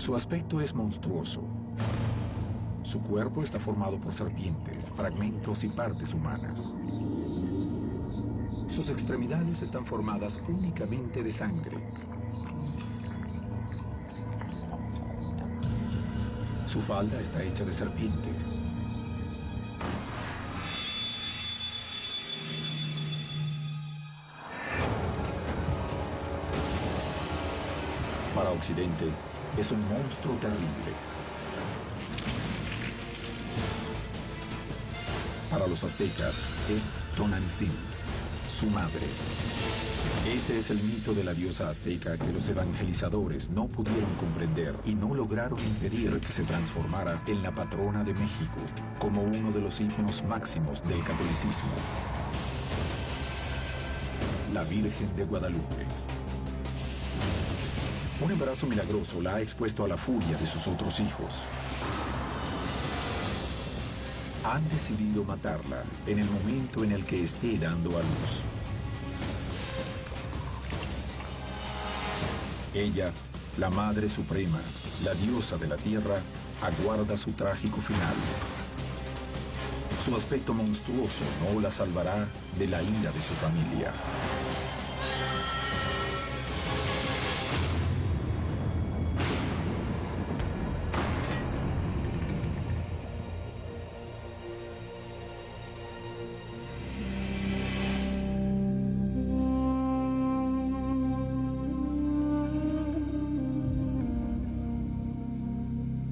Su aspecto es monstruoso. Su cuerpo está formado por serpientes, fragmentos y partes humanas. Sus extremidades están formadas únicamente de sangre. Su falda está hecha de serpientes. Para Occidente, es un monstruo terrible. Para los aztecas, es Tonantzin, su madre. Este es el mito de la diosa azteca que los evangelizadores no pudieron comprender y no lograron impedir que se transformara en la patrona de México, como uno de los íconos máximos del catolicismo. La Virgen de Guadalupe. Un embarazo milagroso la ha expuesto a la furia de sus otros hijos. Han decidido matarla en el momento en el que esté dando a luz. Ella, la Madre Suprema, la diosa de la tierra, aguarda su trágico final. Su aspecto monstruoso no la salvará de la ira de su familia.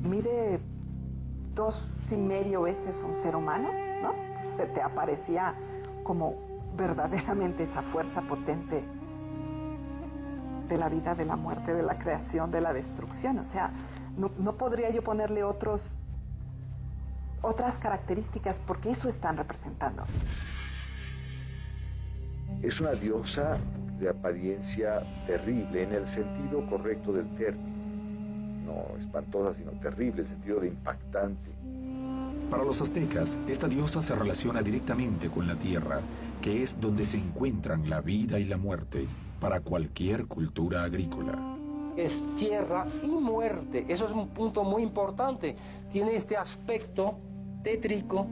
Mide 2,5 veces un ser humano, ¿no? Se te aparecía como verdaderamente esa fuerza potente de la vida, de la muerte, de la creación, de la destrucción. O sea, no podría yo ponerle otras características porque eso están representando. Es una diosa de apariencia terrible en el sentido correcto del término. No espantosa, sino terrible, en el sentido de impactante. Para los aztecas, esta diosa se relaciona directamente con la tierra, que es donde se encuentran la vida y la muerte para cualquier cultura agrícola. Es tierra y muerte, eso es un punto muy importante. Tiene este aspecto tétrico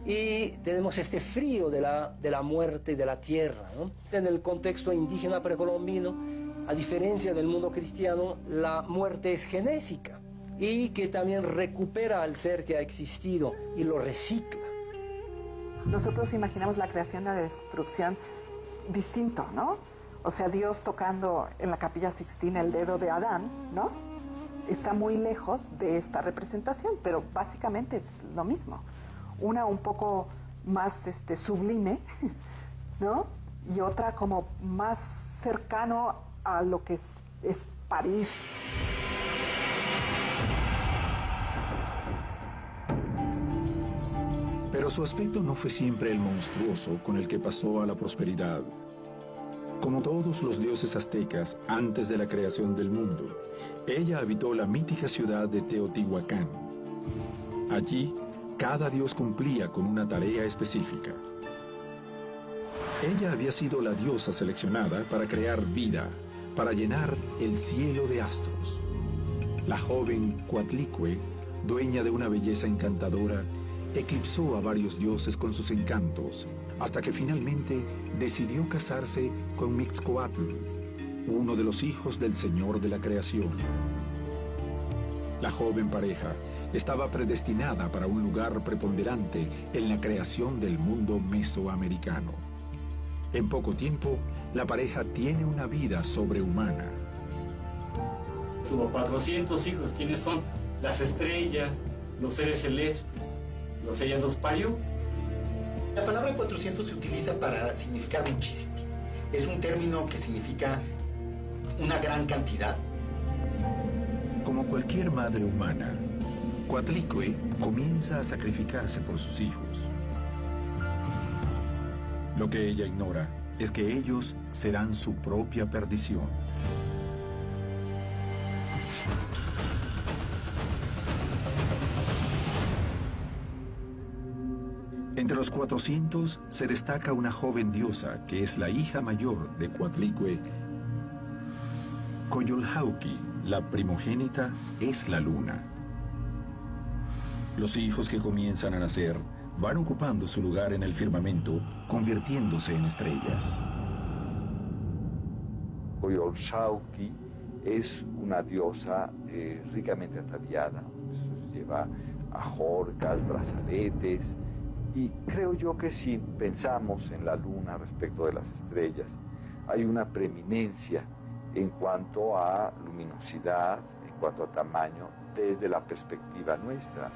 y tenemos este frío de la muerte de la tierra, ¿no? En el contexto indígena precolombino, a diferencia del mundo cristiano, la muerte es genésica y que también recupera al ser que ha existido y lo recicla. Nosotros imaginamos la creación y la destrucción distinto, ¿no? O sea, Dios tocando en la Capilla Sixtina el dedo de Adán, ¿no? Está muy lejos de esta representación, pero básicamente es lo mismo. Una un poco más sublime, ¿no? Y otra como más cercano a lo que es París. Pero su aspecto no fue siempre el monstruoso con el que pasó a la prosperidad. Como todos los dioses aztecas antes de la creación del mundo, ella habitó la mítica ciudad de Teotihuacán. Allí, cada dios cumplía con una tarea específica. Ella había sido la diosa seleccionada para crear vida, para llenar el cielo de astros. La joven Coatlicue, dueña de una belleza encantadora, eclipsó a varios dioses con sus encantos, hasta que finalmente decidió casarse con Mixcoatl, uno de los hijos del Señor de la creación. La joven pareja estaba predestinada para un lugar preponderante en la creación del mundo mesoamericano. En poco tiempo, la pareja tiene una vida sobrehumana. Tuvo 400 hijos. ¿Quiénes son? Las estrellas, los seres celestes. Ella los parió. La palabra 400 se utiliza para significar muchísimos. Es un término que significa una gran cantidad. Como cualquier madre humana, Coatlicue comienza a sacrificarse por sus hijos. Lo que ella ignora es que ellos serán su propia perdición. Entre los 400 se destaca una joven diosa que es la hija mayor de Coatlicue Coyolxauhqui, la primogénita, es la luna. Los hijos que comienzan a nacer van ocupando su lugar en el firmamento, convirtiéndose en estrellas. Coyolxauhqui es una diosa ricamente ataviada, lleva ajorcas, brazaletes, y creo yo que si pensamos en la luna respecto de las estrellas, hay una preeminencia en cuanto a luminosidad, en cuanto a tamaño, desde la perspectiva nuestra.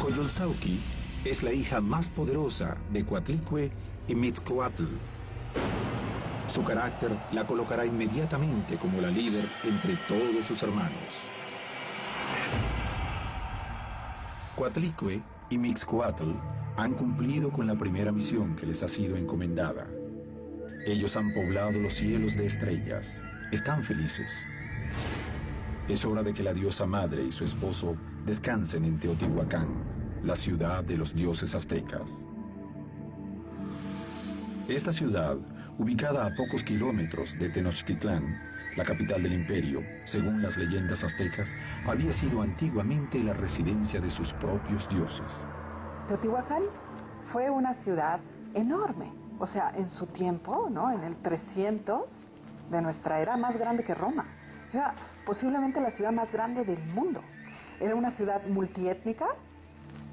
Coyolxauhqui es la hija más poderosa de Coatlicue y Mixcoatl. Su carácter la colocará inmediatamente como la líder entre todos sus hermanos. Coatlicue y Mixcoatl han cumplido con la primera misión que les ha sido encomendada. Ellos han poblado los cielos de estrellas. Están felices. Es hora de que la diosa madre y su esposo descansen en Teotihuacán, la ciudad de los dioses aztecas. Esta ciudad, ubicada a pocos kilómetros de Tenochtitlán, la capital del imperio, según las leyendas aztecas, había sido antiguamente la residencia de sus propios dioses. Teotihuacán fue una ciudad enorme. O sea, en su tiempo, ¿no? En el 300 de nuestra era, más grande que Roma. Era posiblemente la ciudad más grande del mundo. Era una ciudad multiétnica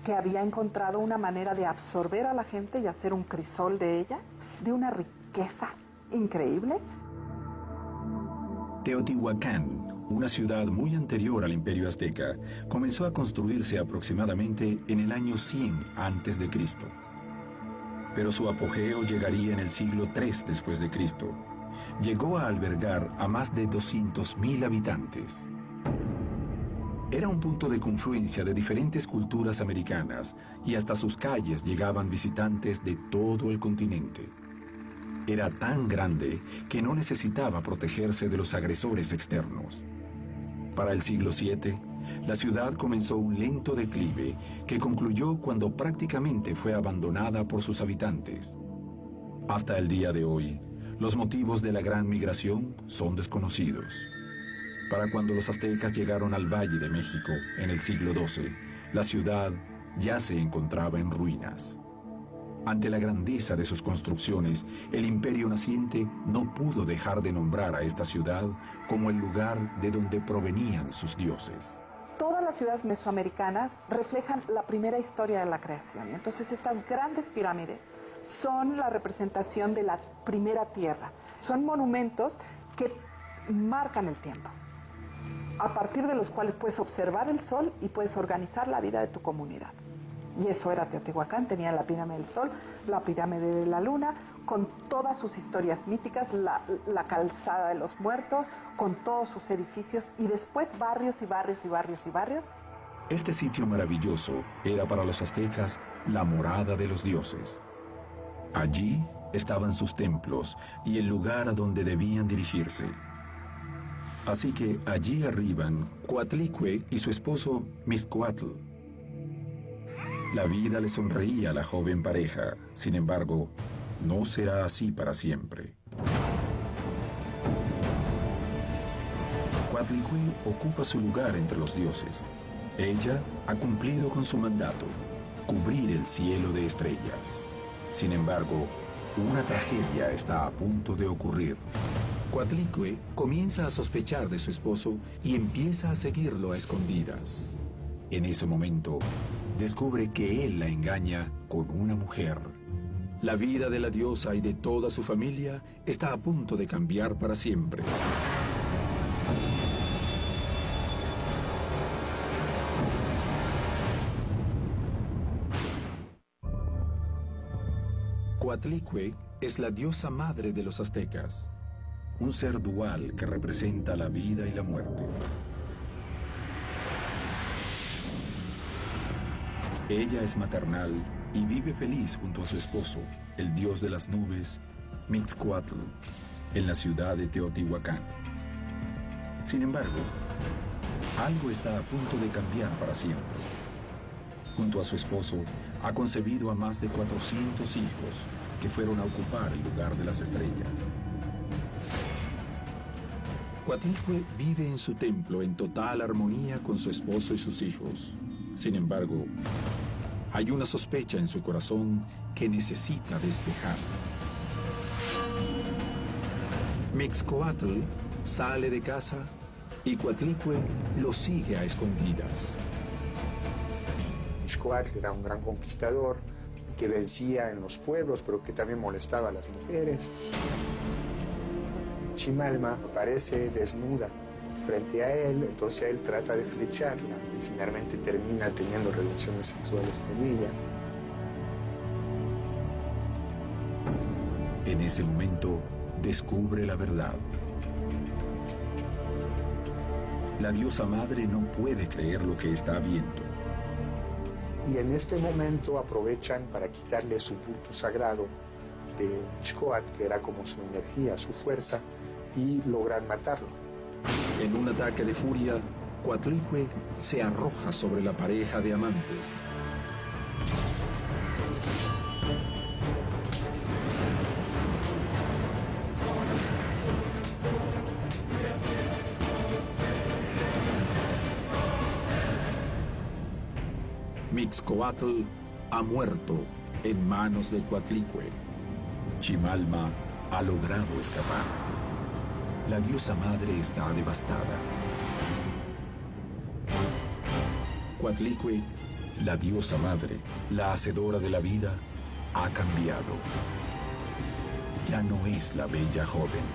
que había encontrado una manera de absorber a la gente y hacer un crisol de ellas, de una riqueza increíble. Teotihuacán, una ciudad muy anterior al imperio azteca, comenzó a construirse aproximadamente en el año 100 a.C., pero su apogeo llegaría en el siglo III después de Cristo. Llegó a albergar a más de 200.000 habitantes. Era un punto de confluencia de diferentes culturas americanas y hasta sus calles llegaban visitantes de todo el continente. Era tan grande que no necesitaba protegerse de los agresores externos. Para el siglo VII, la ciudad comenzó un lento declive que concluyó cuando prácticamente fue abandonada por sus habitantes. Hasta el día de hoy, los motivos de la gran migración son desconocidos. Para cuando los aztecas llegaron al Valle de México en el siglo XII, la ciudad ya se encontraba en ruinas. Ante la grandeza de sus construcciones, el imperio naciente no pudo dejar de nombrar a esta ciudad como el lugar de donde provenían sus dioses. Todas las ciudades mesoamericanas reflejan la primera historia de la creación. Entonces estas grandes pirámides son la representación de la primera tierra. Son monumentos que marcan el tiempo, a partir de los cuales puedes observar el sol y puedes organizar la vida de tu comunidad. Y eso era Teotihuacán. Tenía la pirámide del sol, la pirámide de la luna, con todas sus historias míticas, la calzada de los muertos, con todos sus edificios, y después barrios y barrios y barrios y barrios. Este sitio maravilloso era para los aztecas la morada de los dioses. Allí estaban sus templos y el lugar a donde debían dirigirse. Así que allí arriban Coatlicue y su esposo Mixcoatl. La vida le sonreía a la joven pareja, sin embargo, no será así para siempre. Coatlicue ocupa su lugar entre los dioses. Ella ha cumplido con su mandato, cubrir el cielo de estrellas. Sin embargo, una tragedia está a punto de ocurrir. Coatlicue comienza a sospechar de su esposo y empieza a seguirlo a escondidas. En ese momento, descubre que él la engaña con una mujer. La vida de la diosa y de toda su familia está a punto de cambiar para siempre. Coatlicue es la diosa madre de los aztecas, un ser dual que representa la vida y la muerte. Ella es maternal y vive feliz junto a su esposo, el dios de las nubes, Mixcoatl, en la ciudad de Teotihuacán. Sin embargo, algo está a punto de cambiar para siempre. Junto a su esposo, ha concebido a más de 400 hijos que fueron a ocupar el lugar de las estrellas. Coatlicue vive en su templo en total armonía con su esposo y sus hijos. Sin embargo, hay una sospecha en su corazón que necesita despejar. Mixcoatl sale de casa y Coatlicue lo sigue a escondidas. Mixcoatl era un gran conquistador que vencía en los pueblos, pero que también molestaba a las mujeres. Chimalma aparece desnuda frente a él, entonces él trata de flecharla y finalmente termina teniendo relaciones sexuales con ella. En ese momento, descubre la verdad. La diosa madre no puede creer lo que está viendo. Y en este momento aprovechan para quitarle su culto sagrado de Mixcoatl, que era como su energía, su fuerza, y logran matarlo. En un ataque de furia, Coatlicue se arroja sobre la pareja de amantes. Mixcoatl ha muerto en manos de Coatlicue. Chimalma ha logrado escapar. La diosa madre está devastada. Coatlicue, la diosa madre, la hacedora de la vida, ha cambiado. Ya no es la bella joven.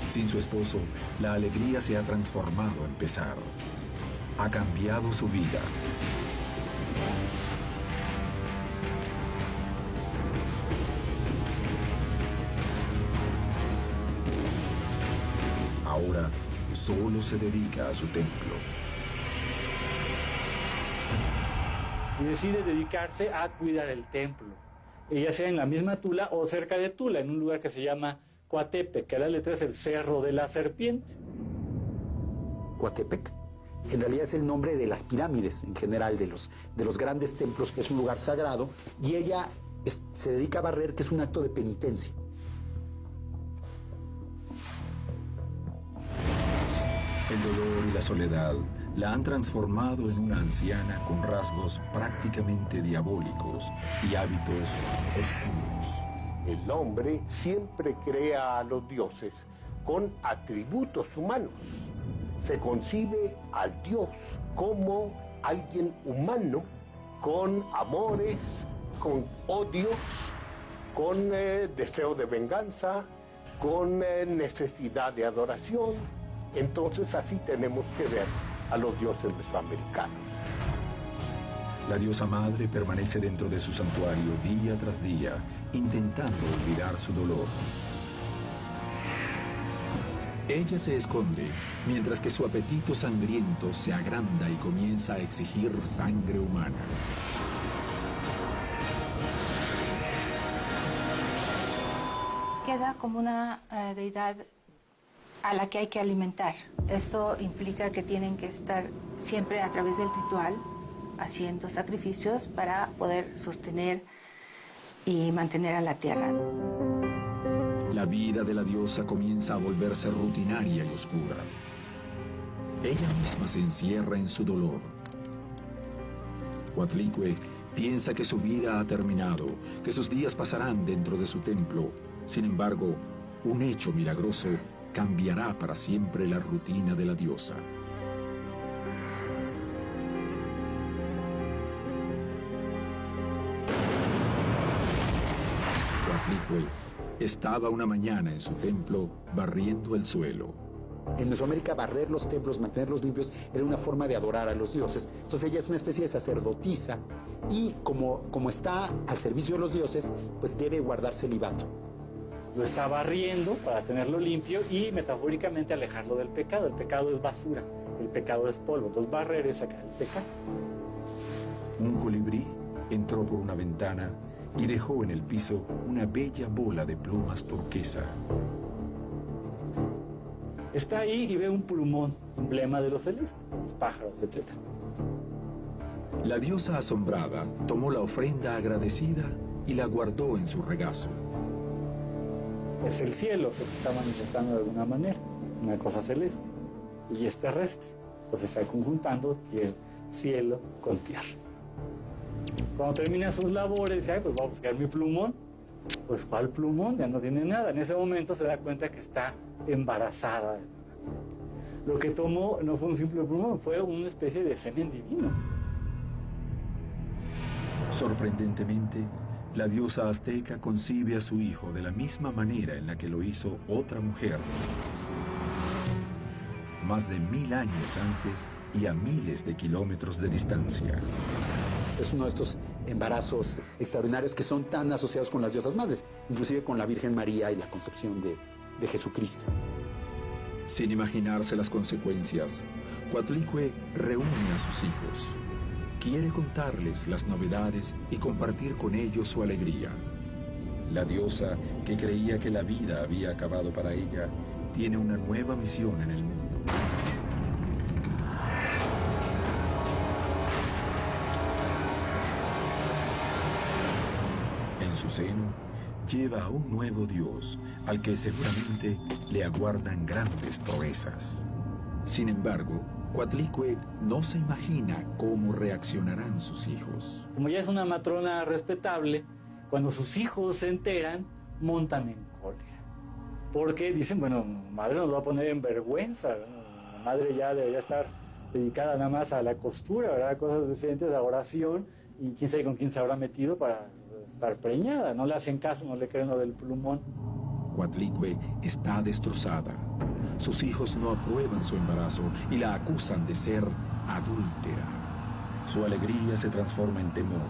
Sin su esposo, la alegría se ha transformado en pesar. Ha cambiado su vida. Ahora solo se dedica a su templo. Y decide dedicarse a cuidar el templo, ya sea en la misma Tula o cerca de Tula, en un lugar que se llama Coatepec, que a la letra es el Cerro de la Serpiente. Coatepec en realidad es el nombre de las pirámides en general, de los grandes templos, que es un lugar sagrado, y ella se dedica a barrer, que es un acto de penitencia. El dolor y la soledad la han transformado en una anciana con rasgos prácticamente diabólicos y hábitos oscuros. El hombre siempre crea a los dioses con atributos humanos. Se concibe al dios como alguien humano, con amores, con odios, con deseo de venganza, con necesidad de adoración. Entonces así tenemos que ver a los dioses mesoamericanos. La diosa madre permanece dentro de su santuario día tras día, intentando olvidar su dolor. Ella se esconde, mientras que su apetito sangriento se agranda y comienza a exigir sangre humana. Queda como una deidad a la que hay que alimentar. Esto implica que tienen que estar siempre a través del ritual haciendo sacrificios para poder sostener y mantener a la tierra. La vida de la diosa comienza a volverse rutinaria y oscura. Ella misma se encierra en su dolor. Coatlicue piensa que su vida ha terminado, que sus días pasarán dentro de su templo. Sin embargo, un hecho milagroso cambiará para siempre la rutina de la diosa. Coatlicue estaba una mañana en su templo barriendo el suelo. En Mesoamérica, barrer los templos, mantenerlos limpios, era una forma de adorar a los dioses. Entonces ella es una especie de sacerdotisa y como está al servicio de los dioses, pues debe guardar celibato. Lo está barriendo para tenerlo limpio y metafóricamente alejarlo del pecado. El pecado es basura, el pecado es polvo. Entonces barrer es sacar el pecado. Un colibrí entró por una ventana y dejó en el piso una bella bola de plumas turquesa. Está ahí y ve un plumón, emblema de los celestes, los pájaros, etc. La diosa asombrada tomó la ofrenda agradecida y la guardó en su regazo. Es el cielo que se está manifestando de alguna manera. una cosa celeste, y es terrestre. Entonces está conjuntando cielo con tierra. Cuando termina sus labores, dice, pues voy a buscar mi plumón. Pues ¿cuál plumón? Ya no tiene nada. En ese momento se da cuenta que está embarazada. Lo que tomó no fue un simple plumón, fue una especie de semen divino. Sorprendentemente, la diosa azteca concibe a su hijo de la misma manera en la que lo hizo otra mujer, más de 1000 años antes y a miles de kilómetros de distancia. Es uno de estos embarazos extraordinarios que son tan asociados con las diosas madres, inclusive con la Virgen María y la concepción de Jesucristo. Sin imaginarse las consecuencias, Coatlicue reúne a sus hijos. Quiere contarles las novedades y compartir con ellos su alegría. La diosa, que creía que la vida había acabado para ella, tiene una nueva misión en el mundo. En su seno, lleva a un nuevo Dios, al que seguramente le aguardan grandes proezas. Sin embargo, Coatlicue no se imagina cómo reaccionarán sus hijos. Como ya es una matrona respetable, cuando sus hijos se enteran, montan en cólera. Porque dicen, bueno, madre nos va a poner en vergüenza, ¿no? La madre ya debería estar dedicada nada más a la costura, ¿verdad? Cosas decentes, a oración, y quién sabe con quién se habrá metido para estar preñada. No le hacen caso, no le creen lo del plumón. Coatlicue está destrozada. Sus hijos no aprueban su embarazo y la acusan de ser adúltera. Su alegría se transforma en temor.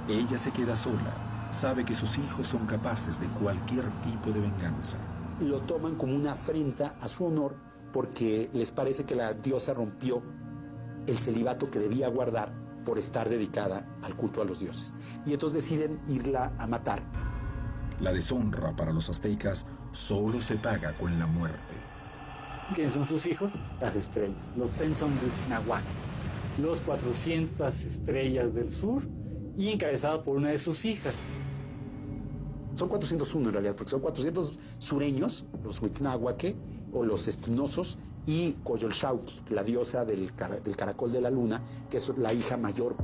Ella se queda sola. Sabe que sus hijos son capaces de cualquier tipo de venganza. Lo toman como una afrenta a su honor porque les parece que la diosa rompió el celibato que debía guardar por estar dedicada al culto a los dioses. Y entonces deciden irla a matar. La deshonra para los aztecas solo se paga con la muerte. ¿Quiénes son sus hijos? Las estrellas, los Tenzon-Huitznahuac, los 400 estrellas del sur, y encabezado por una de sus hijas. Son 401 en realidad, porque son 400 sureños, los Huitznahuaque, o los espinosos, y Coyolxauhqui, la diosa del caracol de la luna, que es la hija mayor.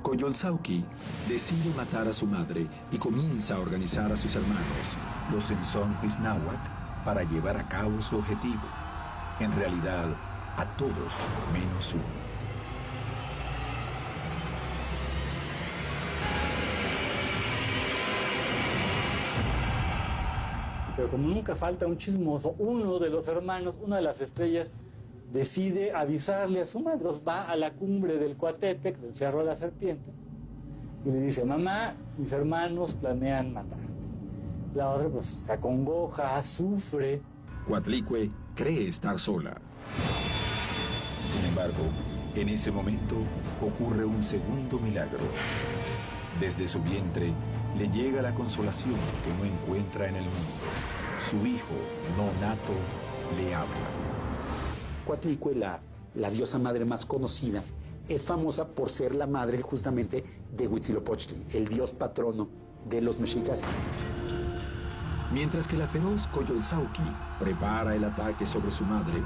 Coyolxauhqui decide matar a su madre y comienza a organizar a sus hermanos, los Tenzon-Huitznáhuac, para llevar a cabo su objetivo. En realidad, a todos menos uno. Pero como nunca falta un chismoso, uno de los hermanos, una de las estrellas, decide avisarle a su madre. Va a la cumbre del Coatepec, del Cerro de la Serpiente, y le dice, mamá, mis hermanos planean matarte. La otra pues se acongoja, sufre. Coatlicue cree estar sola. Sin embargo, en ese momento ocurre un segundo milagro. Desde su vientre le llega la consolación que no encuentra en el mundo. Su hijo no nato le habla. Coatlicue, la diosa madre más conocida, es famosa por ser la madre justamente de Huitzilopochtli, el dios patrono de los mexicas. Mientras que la feroz Coyolxauhqui prepara el ataque sobre su madre,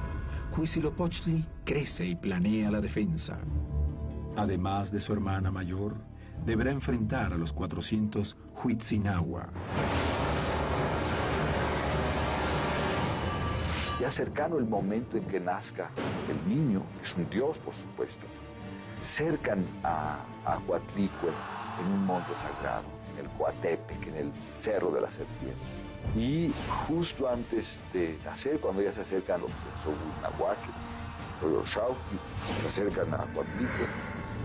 Huitzilopochtli crece y planea la defensa. Además de su hermana mayor, deberá enfrentar a los 400 Huitzinahua. Ya cercano el momento en que nazca el niño, que es un dios, por supuesto, cercan a Coatlicue en un monte sagrado, en el Coatepec, en el Cerro de la Serpiente. Y justo antes de nacer, cuando ya se acercan los Huitznahuac, los Xauhqui, se acercan a Coatlicue,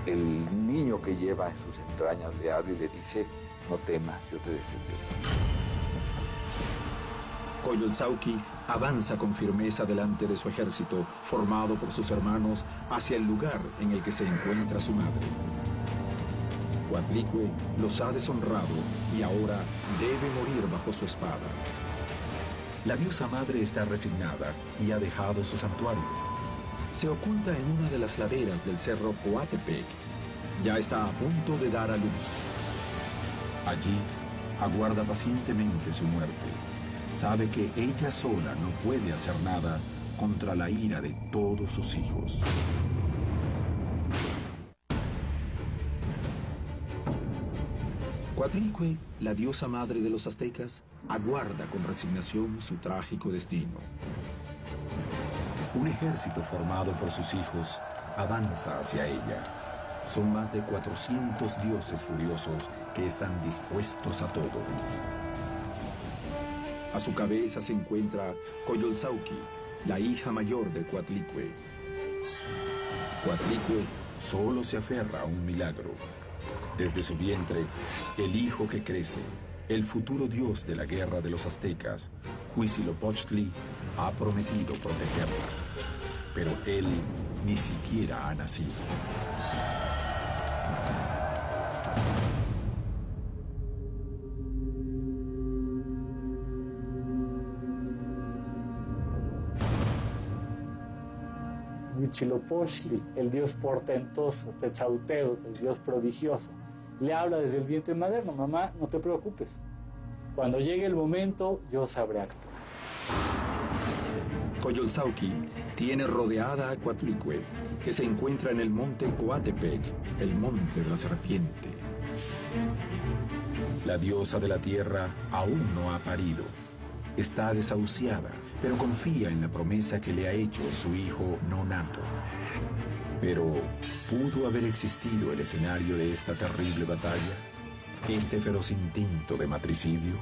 el niño que lleva en sus entrañas le habla y le dice, no temas, yo te defenderé. Coyolxauhqui avanza con firmeza delante de su ejército, formado por sus hermanos, hacia el lugar en el que se encuentra su madre. Coatlicue los ha deshonrado y ahora debe morir bajo su espada. La diosa madre está resignada y ha dejado su santuario. Se oculta en una de las laderas del cerro Coatepec. Ya está a punto de dar a luz. Allí aguarda pacientemente su muerte. sabe que ella sola no puede hacer nada contra la ira de todos sus hijos. Coatlicue, la diosa madre de los aztecas, aguarda con resignación su trágico destino. Un ejército formado por sus hijos avanza hacia ella. Son más de 400 dioses furiosos que están dispuestos a todo. A su cabeza se encuentra Coyolxauhqui, la hija mayor de Coatlicue. Coatlicue solo se aferra a un milagro. Desde su vientre, el hijo que crece, el futuro dios de la guerra de los aztecas, Huitzilopochtli, ha prometido protegerla. Pero él ni siquiera ha nacido. Huitzilopochtli, el dios portentoso, Tetzalteo, el dios prodigioso, le habla desde el vientre materno: mamá, no te preocupes. Cuando llegue el momento, yo sabré actuar. Coyolxauhqui tiene rodeada a Coatlicue, que se encuentra en el monte Coatepec, el monte de la serpiente. La diosa de la tierra aún no ha parido. Está desahuciada, pero confía en la promesa que le ha hecho su hijo no nato. Pero, ¿pudo haber existido el escenario de esta terrible batalla? ¿Este feroz instinto de matricidio?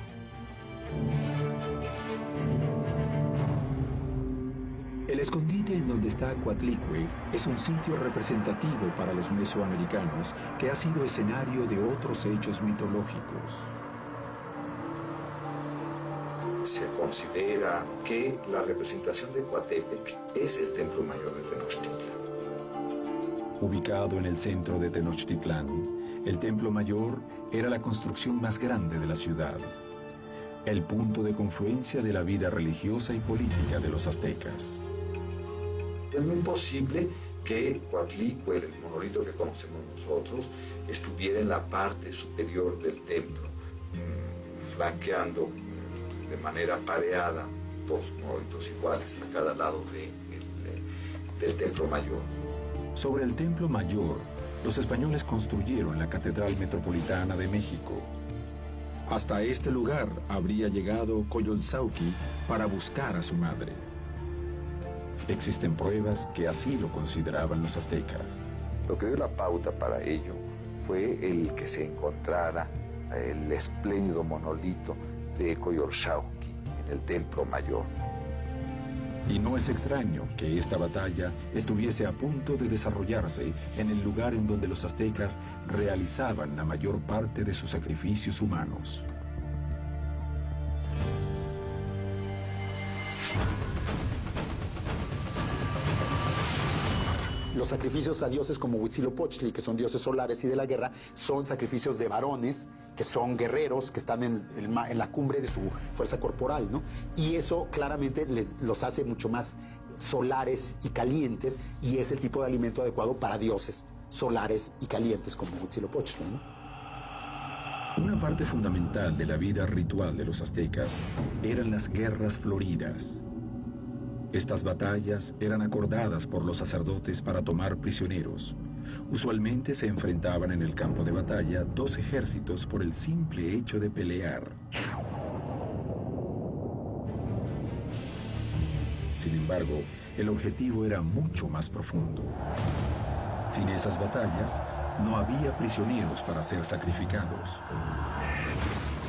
El escondite en donde está Coatlicue es un sitio representativo para los mesoamericanos que ha sido escenario de otros hechos mitológicos. Se considera que la representación de Coatepec es el templo mayor de Tenochtitlan. Ubicado en el centro de Tenochtitlán, el templo mayor era la construcción más grande de la ciudad, el punto de confluencia de la vida religiosa y política de los aztecas. Es muy posible que Coatlicue, el monolito que conocemos nosotros, estuviera en la parte superior del templo, flanqueando de manera pareada dos monolitos iguales a cada lado del templo mayor. Sobre el templo mayor, los españoles construyeron la Catedral Metropolitana de México. Hasta este lugar habría llegado Coyolxauhqui para buscar a su madre. Existen pruebas que así lo consideraban los aztecas. Lo que dio la pauta para ello fue el que se encontrara el espléndido monolito de Coyolxauhqui en el templo mayor. Y no es extraño que esta batalla estuviese a punto de desarrollarse en el lugar en donde los aztecas realizaban la mayor parte de sus sacrificios humanos. Los sacrificios a dioses como Huitzilopochtli, que son dioses solares y de la guerra, son sacrificios de varones, que son guerreros, que están en la cumbre de su fuerza corporal, ¿no? Y eso claramente los hace mucho más solares y calientes, y es el tipo de alimento adecuado para dioses solares y calientes como Huitzilopochtli, ¿no? Una parte fundamental de la vida ritual de los aztecas eran las guerras floridas. Estas batallas eran acordadas por los sacerdotes para tomar prisioneros. Usualmente se enfrentaban en el campo de batalla dos ejércitos por el simple hecho de pelear. Sin embargo, el objetivo era mucho más profundo. Sin esas batallas, no había prisioneros para ser sacrificados.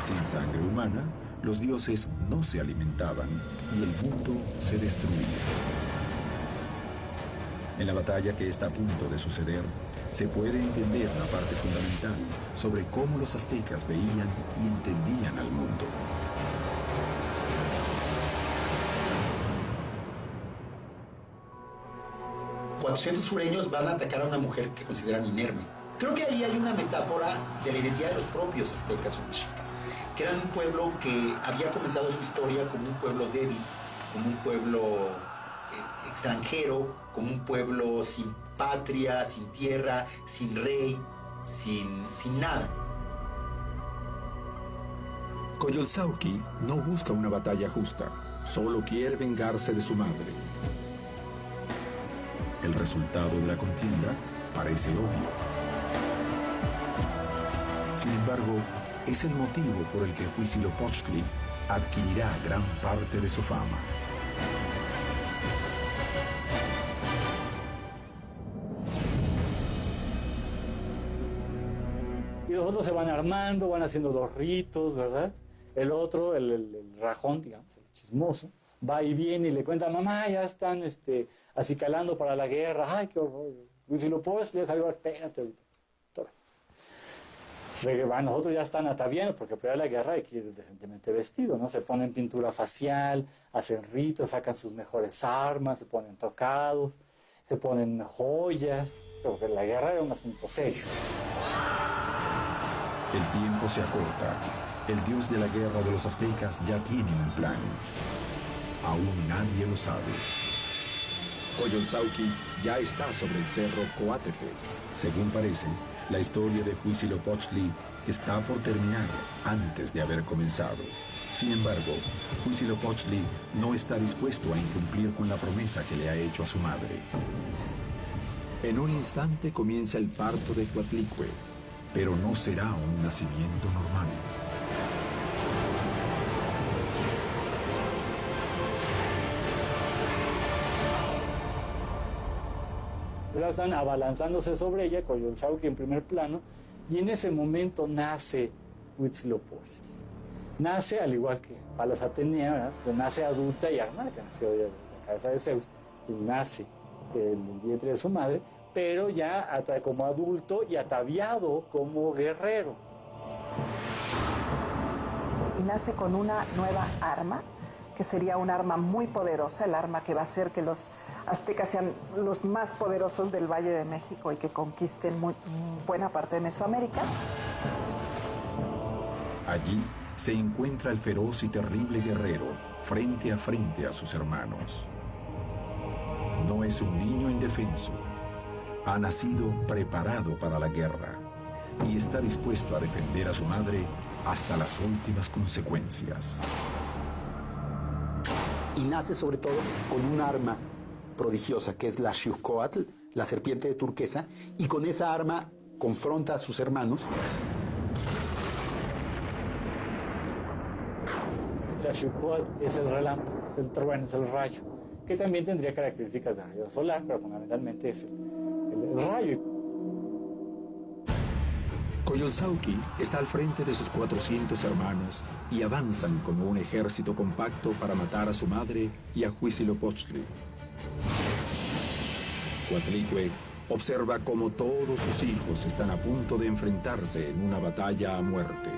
Sin sangre humana, los dioses no se alimentaban y el mundo se destruía. En la batalla que está a punto de suceder, se puede entender una parte fundamental sobre cómo los aztecas veían y entendían al mundo. Cuatrocientos sureños van a atacar a una mujer que consideran inerme. Creo que ahí hay una metáfora de la identidad de los propios aztecas o mexicas, que eran un pueblo que había comenzado su historia como un pueblo débil, como un pueblo extranjero, como un pueblo sin patria, sin tierra, sin rey, sin nada. Coyolxauhqui no busca una batalla justa, solo quiere vengarse de su madre. El resultado de la contienda parece obvio. Sin embargo, es el motivo por el que Huitzilopochtli adquirirá gran parte de su fama. Y los otros se van armando, van haciendo los ritos, ¿verdad? El otro, el rajón, digamos, el chismoso, va y viene y le cuenta, mamá, ya están acicalando para la guerra. Ay, qué horror. Huitzilopochtli, algo, espérate ahorita. Nosotros ya están ataviando, porque para la guerra hay que ir decentemente vestido, ¿no? Se ponen pintura facial, hacen ritos, sacan sus mejores armas, se ponen tocados, se ponen joyas, porque la guerra era un asunto serio. El tiempo se acorta. El dios de la guerra de los aztecas ya tiene un plan. Aún nadie lo sabe. Coyolxauhqui ya está sobre el cerro Coatepec. Según parece, la historia de Huitzilopochtli está por terminar antes de haber comenzado. Sin embargo, Huitzilopochtli no está dispuesto a incumplir con la promesa que le ha hecho a su madre. En un instante comienza el parto de Coatlicue, pero no será un nacimiento normal. Ya están abalanzándose sobre ella, Coyolxauhqui en primer plano, y en ese momento nace Huitzilopochtli. Nace, al igual que Palas Atenea, se nace adulta y armada, que nació de la cabeza de Zeus, y nace del vientre de su madre, pero ya como adulto y ataviado como guerrero. Y nace con una nueva arma, que sería un arma muy poderosa, el arma que va a hacer que los aztecas sean los más poderosos del Valle de México y que conquisten buena parte de Mesoamérica. Allí se encuentra el feroz y terrible guerrero frente a sus hermanos. No es un niño indefenso. Ha nacido preparado para la guerra y está dispuesto a defender a su madre hasta las últimas consecuencias. Y nace sobre todo con un arma prodigiosa, que es la Xiuhcoatl, la serpiente de turquesa, y con esa arma confronta a sus hermanos. La Xiuhcoatl es el relámpago, es el trueno, es el rayo, que también tendría características de rayo solar, pero fundamentalmente es el rayo. Coyolxauhqui está al frente de sus 400 hermanos y avanzan como un ejército compacto para matar a su madre y a Huitzilopochtli. Coatlicue observa cómo todos sus hijos están a punto de enfrentarse en una batalla a muerte.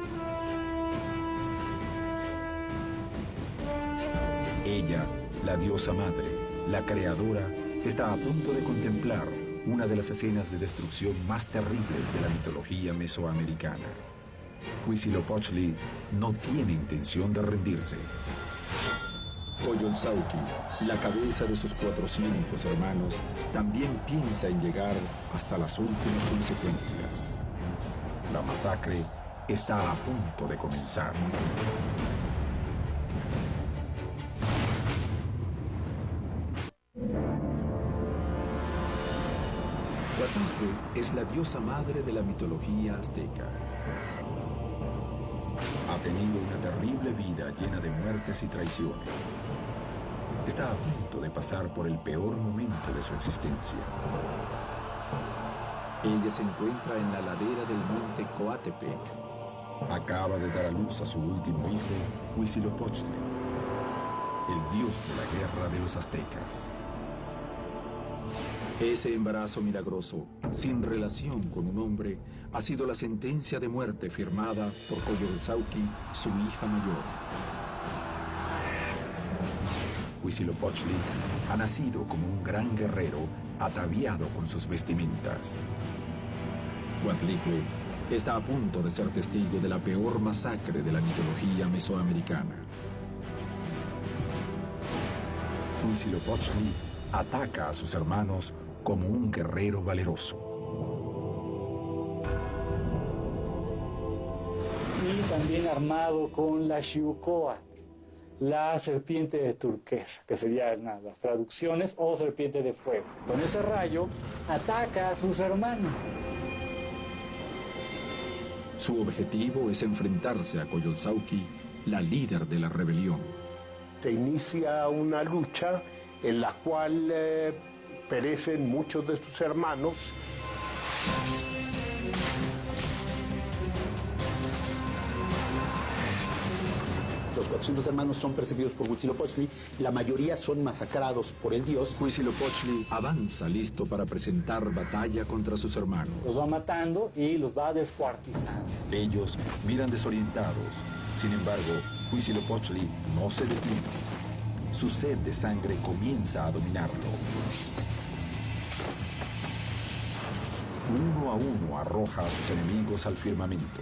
Ella, la diosa madre, la creadora, está a punto de contemplar una de las escenas de destrucción más terribles de la mitología mesoamericana. Huitzilopochtli no tiene intención de rendirse. Coyolxauhqui, la cabeza de sus 400 hermanos, también piensa en llegar hasta las últimas consecuencias. La masacre está a punto de comenzar. Coatlicue es la diosa madre de la mitología azteca. Ha tenido una terrible vida llena de muertes y traiciones. Está a punto de pasar por el peor momento de su existencia. Ella se encuentra en la ladera del monte Coatepec. Acaba de dar a luz a su último hijo, Huitzilopochtli, el dios de la guerra de los aztecas. Ese embarazo milagroso, sin relación con un hombre, ha sido la sentencia de muerte firmada por Coyolxauhqui, su hija mayor. Huitzilopochtli ha nacido como un gran guerrero ataviado con sus vestimentas. Coatlicue está a punto de ser testigo de la peor masacre de la mitología mesoamericana. Huitzilopochtli ataca a sus hermanos como un guerrero valeroso. Y también armado con la Xiuhcoatl, la serpiente de turquesa, que serían las traducciones, o serpiente de fuego. Con ese rayo ataca a sus hermanos. Su objetivo es enfrentarse a Coyolxauhqui, la líder de la rebelión. Se inicia una lucha en la cual perecen muchos de sus hermanos. Los 400 hermanos son perseguidos por Huitzilopochtli, la mayoría son masacrados por el dios. Huitzilopochtli avanza listo para presentar batalla contra sus hermanos. Los va matando y los va descuartizando. Ellos miran desorientados. Sin embargo, Huitzilopochtli no se detiene. Su sed de sangre comienza a dominarlo. Uno a uno arroja a sus enemigos al firmamento.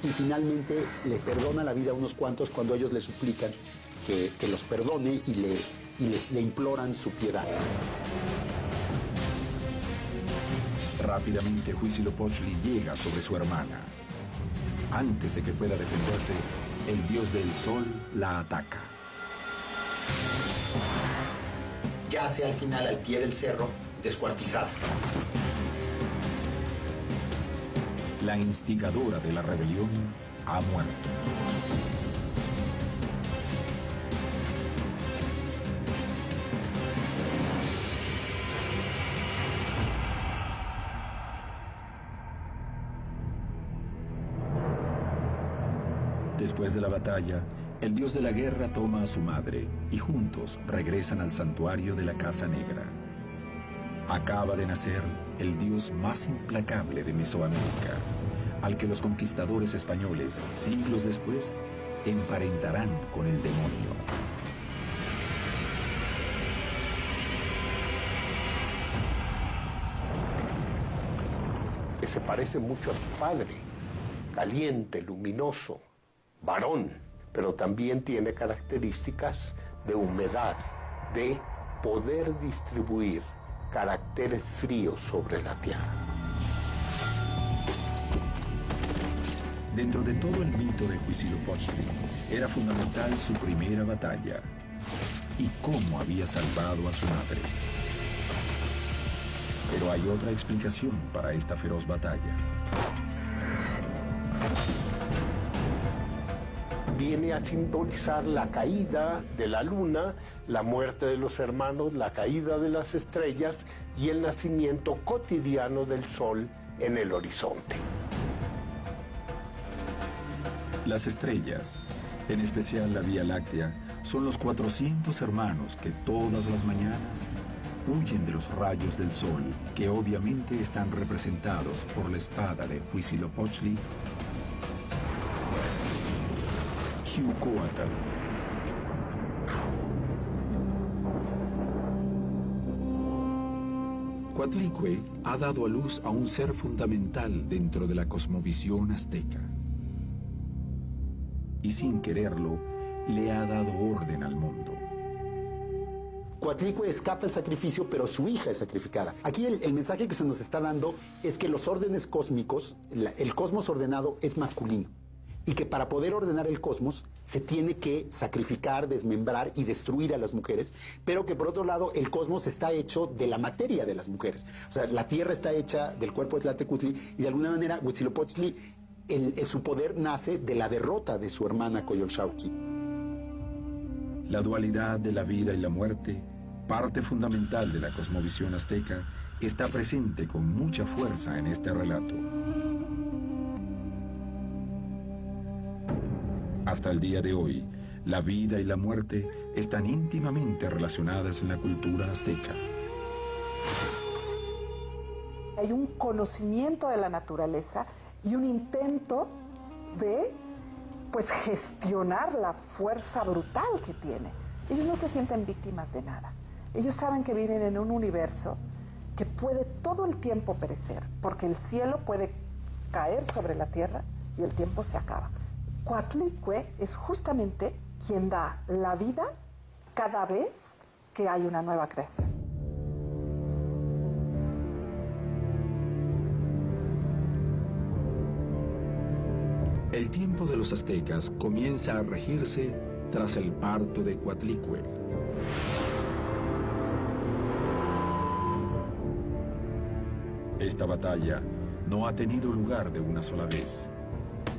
Y finalmente le perdona la vida a unos cuantos cuando ellos le suplican que los perdone y le imploran su piedad. Rápidamente Huitzilopochtli llega sobre su hermana. Antes de que pueda defenderse, el dios del sol la ataca. Yace al final al pie del cerro, descuartizada. La instigadora de la rebelión ha muerto. Después de la batalla, el dios de la guerra toma a su madre y juntos regresan al santuario de la Casa Negra. Acaba de nacer el dios más implacable de Mesoamérica, al que los conquistadores españoles, siglos después, emparentarán con el demonio. Que se parece mucho a su padre, caliente, luminoso, varón, pero también tiene características de humedad, de poder distribuir caracteres fríos sobre la tierra. Dentro de todo el mito de Huitzilopochtli, era fundamental su primera batalla y cómo había salvado a su madre. Pero hay otra explicación para esta feroz batalla. Viene a simbolizar la caída de la luna, la muerte de los hermanos, la caída de las estrellas y el nacimiento cotidiano del sol en el horizonte. Las estrellas, en especial la Vía Láctea, son los 400 hermanos que todas las mañanas huyen de los rayos del sol, que obviamente están representados por la espada de Huitzilopochtli, Xiuhcoatl. Coatlicue ha dado a luz a un ser fundamental dentro de la cosmovisión azteca. Y sin quererlo, le ha dado orden al mundo. Coatlicue escapa el sacrificio, pero su hija es sacrificada. Aquí el mensaje que se nos está dando es que los órdenes cósmicos, el cosmos ordenado es masculino. Y que para poder ordenar el cosmos se tiene que sacrificar, desmembrar y destruir a las mujeres, pero que por otro lado el cosmos está hecho de la materia de las mujeres. O sea, la tierra está hecha del cuerpo de Tlahtecutli y de alguna manera Huitzilopochtli, su poder nace de la derrota de su hermana Coyolxauhqui. La dualidad de la vida y la muerte, parte fundamental de la cosmovisión azteca, está presente con mucha fuerza en este relato. Hasta el día de hoy, la vida y la muerte están íntimamente relacionadas en la cultura azteca. Hay un conocimiento de la naturaleza y un intento de, pues, gestionar la fuerza brutal que tiene. Ellos no se sienten víctimas de nada. Ellos saben que viven en un universo que puede todo el tiempo perecer, porque el cielo puede caer sobre la tierra y el tiempo se acaba. Coatlicue es justamente quien da la vida cada vez que hay una nueva creación. El tiempo de los aztecas comienza a regirse tras el parto de Coatlicue. Esta batalla no ha tenido lugar de una sola vez.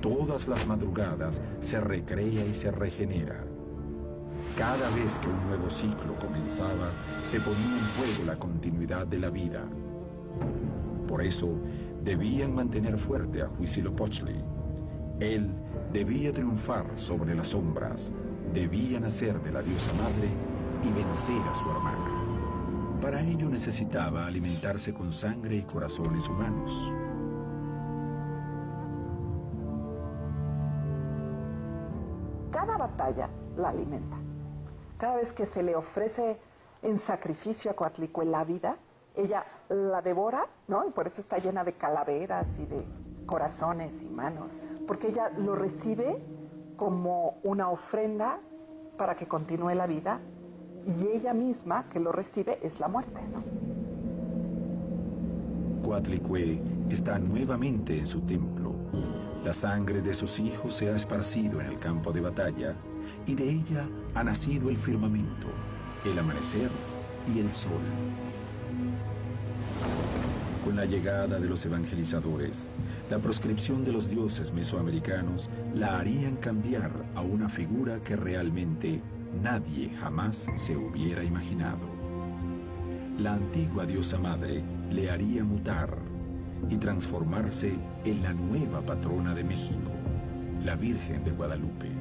Todas las madrugadas se recrea y se regenera. Cada vez que un nuevo ciclo comenzaba, se ponía en juego la continuidad de la vida. Por eso, debían mantener fuerte a Huitzilopochtli. Él debía triunfar sobre las sombras, debía nacer de la diosa madre y vencer a su hermana. Para ello necesitaba alimentarse con sangre y corazones humanos. Cada batalla la alimenta. Cada vez que se le ofrece en sacrificio a Coatlicue la vida, ella la devora, ¿no? Y por eso está llena de calaveras y de corazones y manos, porque ella lo recibe como una ofrenda para que continúe la vida, y ella misma que lo recibe es la muerte, ¿no? Coatlicue está nuevamente en su templo. La sangre de sus hijos se ha esparcido en el campo de batalla, y de ella ha nacido el firmamento, el amanecer y el sol. Con la llegada de los evangelizadores, la proscripción de los dioses mesoamericanos la harían cambiar a una figura que realmente nadie jamás se hubiera imaginado. La antigua diosa madre le haría mutar y transformarse en la nueva patrona de México, la Virgen de Guadalupe.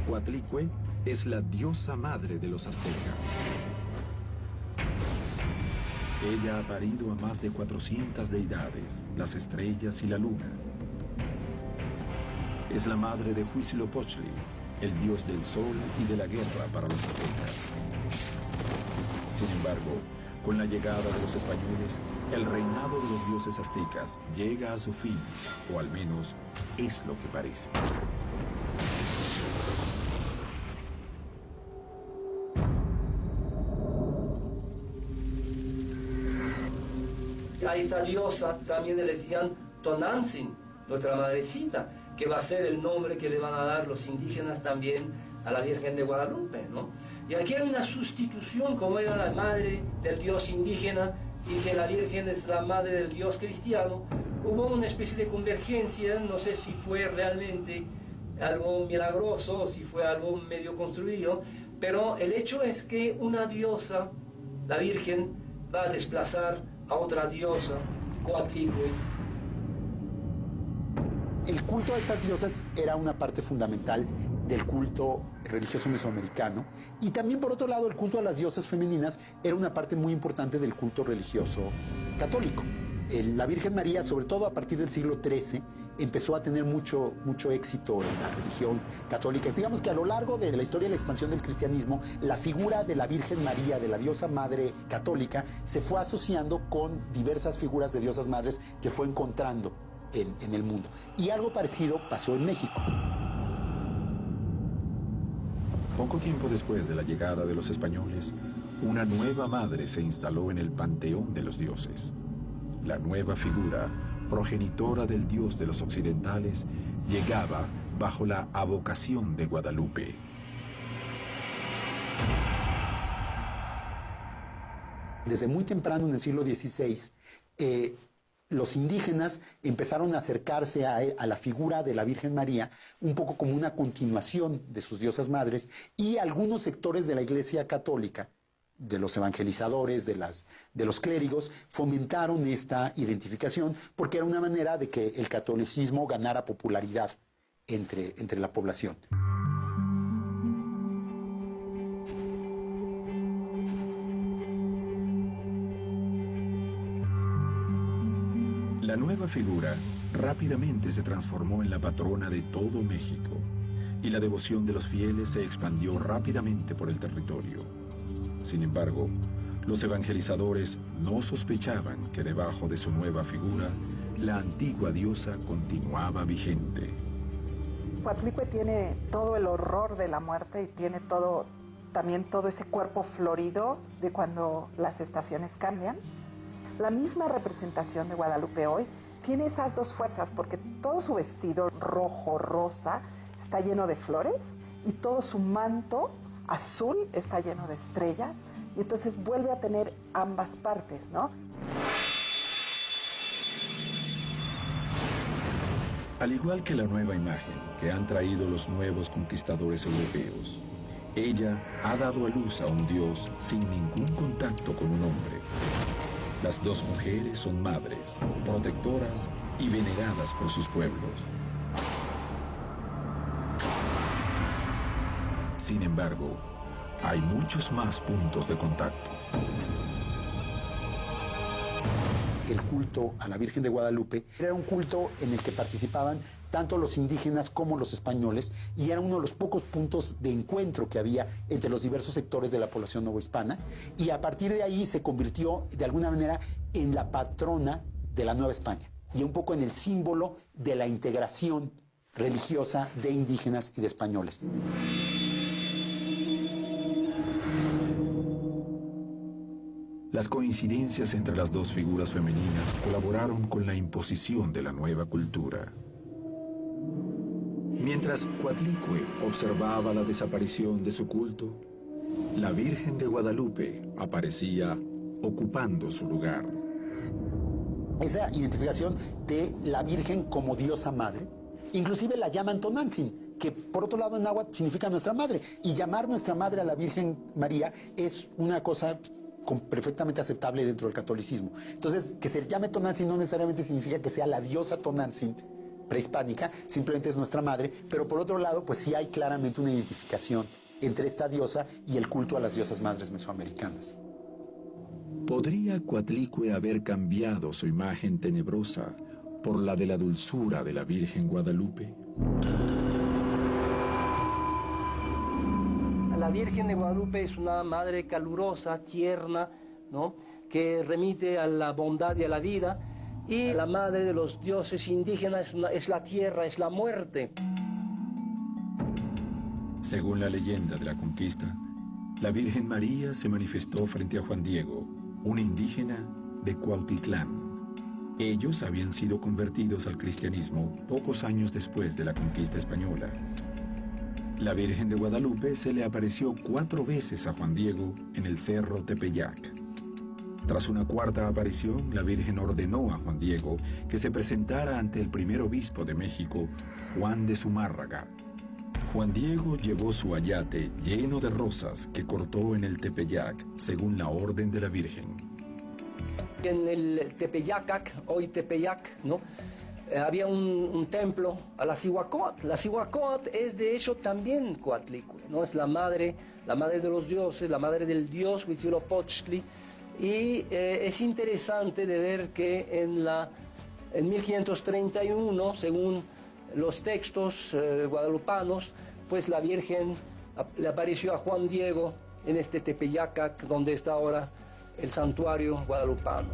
Coatlicue es la diosa madre de los aztecas. Ella ha parido a más de 400 deidades, las estrellas y la luna. Es la madre de Huitzilopochtli, el dios del sol y de la guerra para los aztecas. Sin embargo, con la llegada de los españoles, el reinado de los dioses aztecas llega a su fin, o al menos es lo que parece. A esta diosa también le decían Tonantzin, nuestra madrecita, que va a ser el nombre que le van a dar los indígenas también a la Virgen de Guadalupe, ¿no? Y aquí hay una sustitución, como era la madre del dios indígena y que la Virgen es la madre del dios cristiano. Hubo una especie de convergencia, no sé si fue realmente algo milagroso o si fue algo medio construido, pero el hecho es que una diosa, la Virgen, va a desplazar a otra diosa, Coatlicue. El culto a estas diosas era una parte fundamental del culto religioso mesoamericano, y también por otro lado el culto a las diosas femeninas era una parte muy importante del culto religioso católico. La Virgen María, sobre todo a partir del siglo XIII, empezó a tener mucho éxito en la religión católica. Digamos que a lo largo de la historia de la expansión del cristianismo, la figura de la Virgen María, de la diosa madre católica, se fue asociando con diversas figuras de diosas madres que fue encontrando en el mundo. Y algo parecido pasó en México. Poco tiempo después de la llegada de los españoles, una nueva madre se instaló en el panteón de los dioses. La nueva figura, progenitora del dios de los occidentales, llegaba bajo la advocación de Guadalupe. Desde muy temprano en el siglo XVI, los indígenas empezaron a acercarse a la figura de la Virgen María un poco como una continuación de sus diosas madres, y algunos sectores de la Iglesia Católica, de los evangelizadores, de los clérigos, fomentaron esta identificación porque era una manera de que el catolicismo ganara popularidad entre la población. La nueva figura rápidamente se transformó en la patrona de todo México, y la devoción de los fieles se expandió rápidamente por el territorio. Sin embargo, los evangelizadores no sospechaban que debajo de su nueva figura, la antigua diosa continuaba vigente. Coatlicue tiene todo el horror de la muerte y tiene todo también todo ese cuerpo florido de cuando las estaciones cambian. La misma representación de Guadalupe hoy tiene esas dos fuerzas, porque todo su vestido rojo, rosa, está lleno de flores, y todo su manto azul está lleno de estrellas, y entonces vuelve a tener ambas partes, ¿no? Al igual que la nueva imagen que han traído los nuevos conquistadores europeos, ella ha dado a luz a un Dios sin ningún contacto con un hombre. Las dos mujeres son madres, protectoras y veneradas por sus pueblos. Sin embargo, hay muchos más puntos de contacto. El culto a la Virgen de Guadalupe era un culto en el que participaban tanto los indígenas como los españoles, y era uno de los pocos puntos de encuentro que había entre los diversos sectores de la población novohispana, y a partir de ahí se convirtió de alguna manera en la patrona de la Nueva España y un poco en el símbolo de la integración religiosa de indígenas y de españoles. Las coincidencias entre las dos figuras femeninas colaboraron con la imposición de la nueva cultura. Mientras Coatlicue observaba la desaparición de su culto, la Virgen de Guadalupe aparecía ocupando su lugar. Esa identificación de la Virgen como diosa madre, inclusive la llaman Tonantzin, que por otro lado en náhuatl significa nuestra madre, y llamar nuestra madre a la Virgen María es una cosa perfectamente aceptable dentro del catolicismo. Entonces, que se llame Tonantzin no necesariamente significa que sea la diosa Tonantzin prehispánica, simplemente es nuestra madre, pero por otro lado, pues sí hay claramente una identificación entre esta diosa y el culto a las diosas madres mesoamericanas. ¿Podría Coatlicue haber cambiado su imagen tenebrosa por la de la dulzura de la Virgen Guadalupe? La Virgen de Guadalupe es una madre calurosa, tierna, ¿no?, que remite a la bondad y a la vida, y la madre de los dioses indígenas es la tierra, es la muerte. Según la leyenda de la conquista, la Virgen María se manifestó frente a Juan Diego, un indígena de Cuautitlán. Ellos habían sido convertidos al cristianismo pocos años después de la conquista española. La Virgen de Guadalupe se le apareció 4 veces a Juan Diego en el cerro Tepeyac. Tras una cuarta aparición, la Virgen ordenó a Juan Diego que se presentara ante el primer obispo de México, Juan de Zumárraga. Juan Diego llevó su ayate lleno de rosas que cortó en el Tepeyac, según la orden de la Virgen. En el Tepeyacac, hoy Tepeyac, ¿no?, había un templo a la Cihuacóatl. La Cihuacóatl es de hecho también Coatlicue, ¿no? Es la madre de los dioses, la madre del dios Huitzilopochtli. Y es interesante de ver que en 1531, según los textos guadalupanos, pues la Virgen le apareció a Juan Diego en este Tepeyacac, donde está ahora el santuario guadalupano.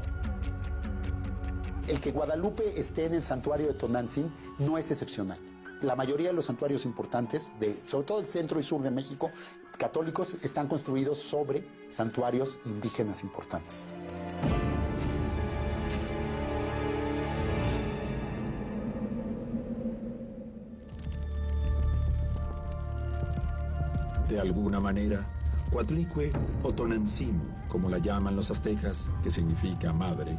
El que Guadalupe esté en el santuario de Tonantzin no es excepcional. La mayoría de los santuarios importantes, sobre todo el centro y sur de México, católicos, están construidos sobre santuarios indígenas importantes. De alguna manera, Coatlicue o Tonantzin, como la llaman los aztecas, que significa madre,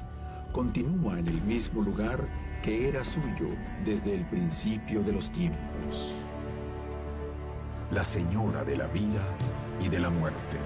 continúa en el mismo lugar que era suyo desde el principio de los tiempos. La señora de la vida y de la muerte.